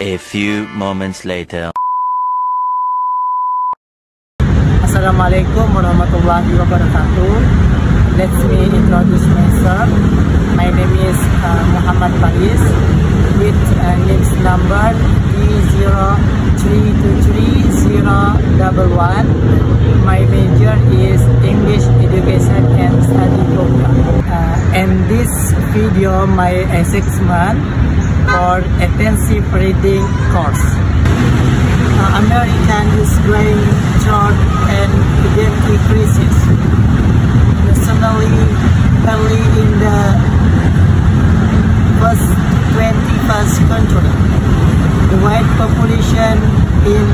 A few moments later. Assalamualaikum warahmatullahi wabarakatuh. Let me introduce myself. My name is Muhammad Faiz with NIMS number D03230111. My major is English Education and Study Program. In this video, my assessment for intensive reading course. American is going through an identity crisis. Nationally, early in the 21st century, the white population is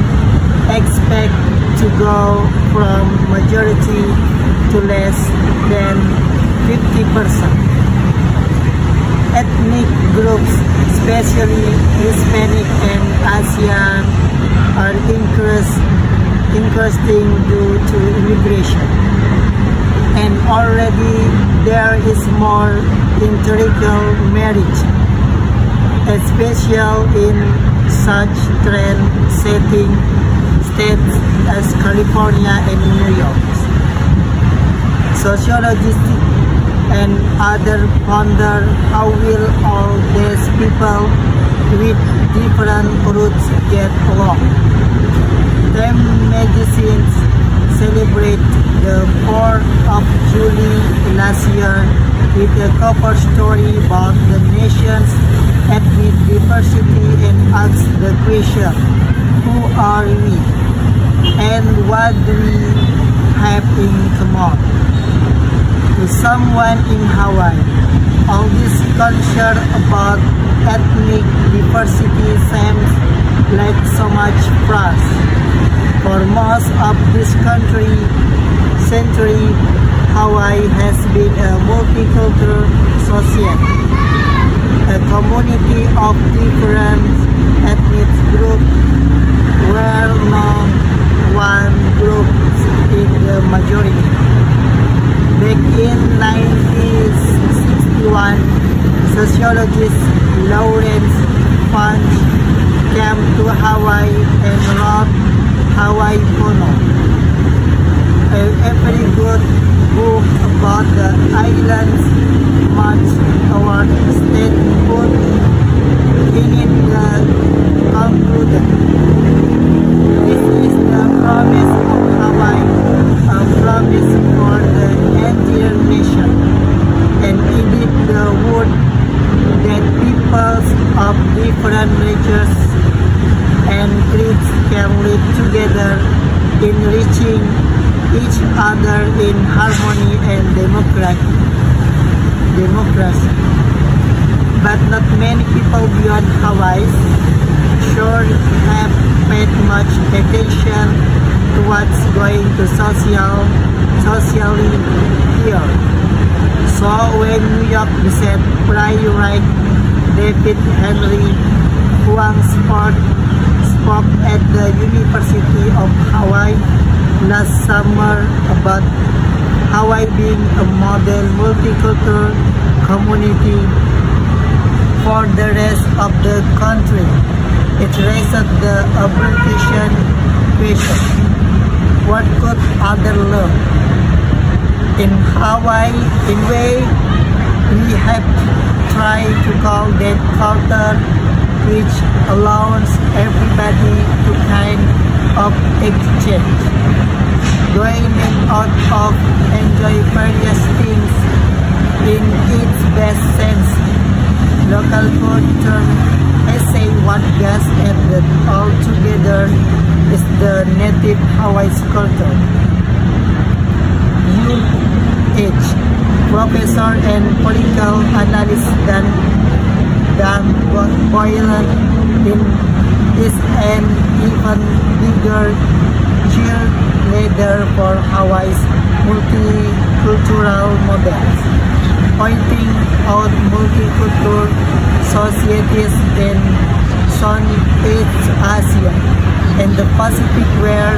expected to go from majority to less than 50%. Ethnic groups, especially Hispanic and Asian, are increasing due to immigration. And already there is more interracial marriage, especially in such trend-setting states as California and New York. Sociologists and others wonder how will all these people with different roots get along. Time magazines celebrate the 4th of July last year with a cover story about the nation's ethnic diversity and asks the question, who are we and what do we have in common? To someone in Hawaii, all this concern about ethnic diversity seems like so much phrase. For most of this century, Hawaii has been a multicultural society, a community of different ethnic groups where no one group is the majority. Back in 1961, sociologist Lawrence Funch came to Hawaii and wrote Hawaii Pono, a very good book about the island's march toward statehood. In it, the concluded, this is the promise of Hawaii, a promise for the entire nation, and indeed the word that peoples of different natures and creeds can live together, enriching each other in harmony and democracy. But not many people beyond Hawaii sure have paid much attention to what's going to socially here. So when New York beset playwright David Henry Hwang spoke at the University of Hawaii last summer about Hawaii being a model multicultural community for the rest of the country, it raised the obligation question: what could others learn? In Hawaii, in a way, we have tried to call that culture, which allows everybody to kind of exchange, going out of enjoy various things in its best sense. Local food term essay what gas at the all together is the native Hawaii culture. UH professor and political analyst Dan Boylan is an even bigger cheerleader for Hawaii's multicultural models, pointing out multicultural societies in Southeast Asia and the Pacific where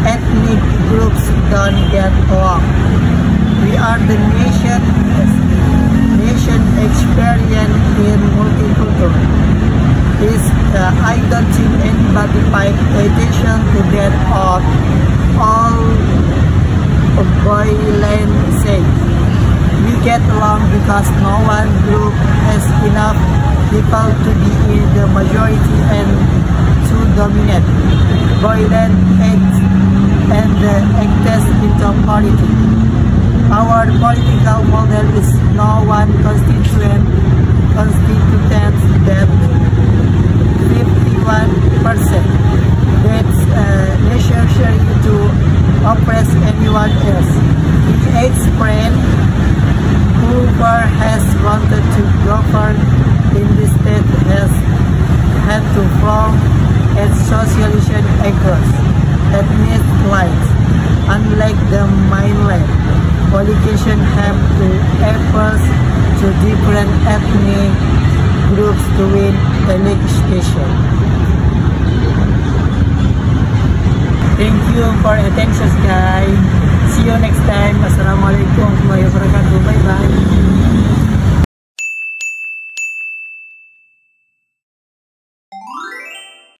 ethnic groups don't get along. We are the nation ratified petition to get out all violent said. We get along because no one group has enough people to be in the majority and to dominate violent acts and actors into politics. Our political model is no one constituent that 51% that's necessary to oppress anyone else. In its friend, whoever has wanted to govern in this state has had to form its socialization across ethnic lines. Unlike the mainland, politicians have to efforts to different ethnic groups to win election. Thank you for attention, guys. See you next time. Assalamualaikum warahmatullahi wabarakatuh. Bye bye.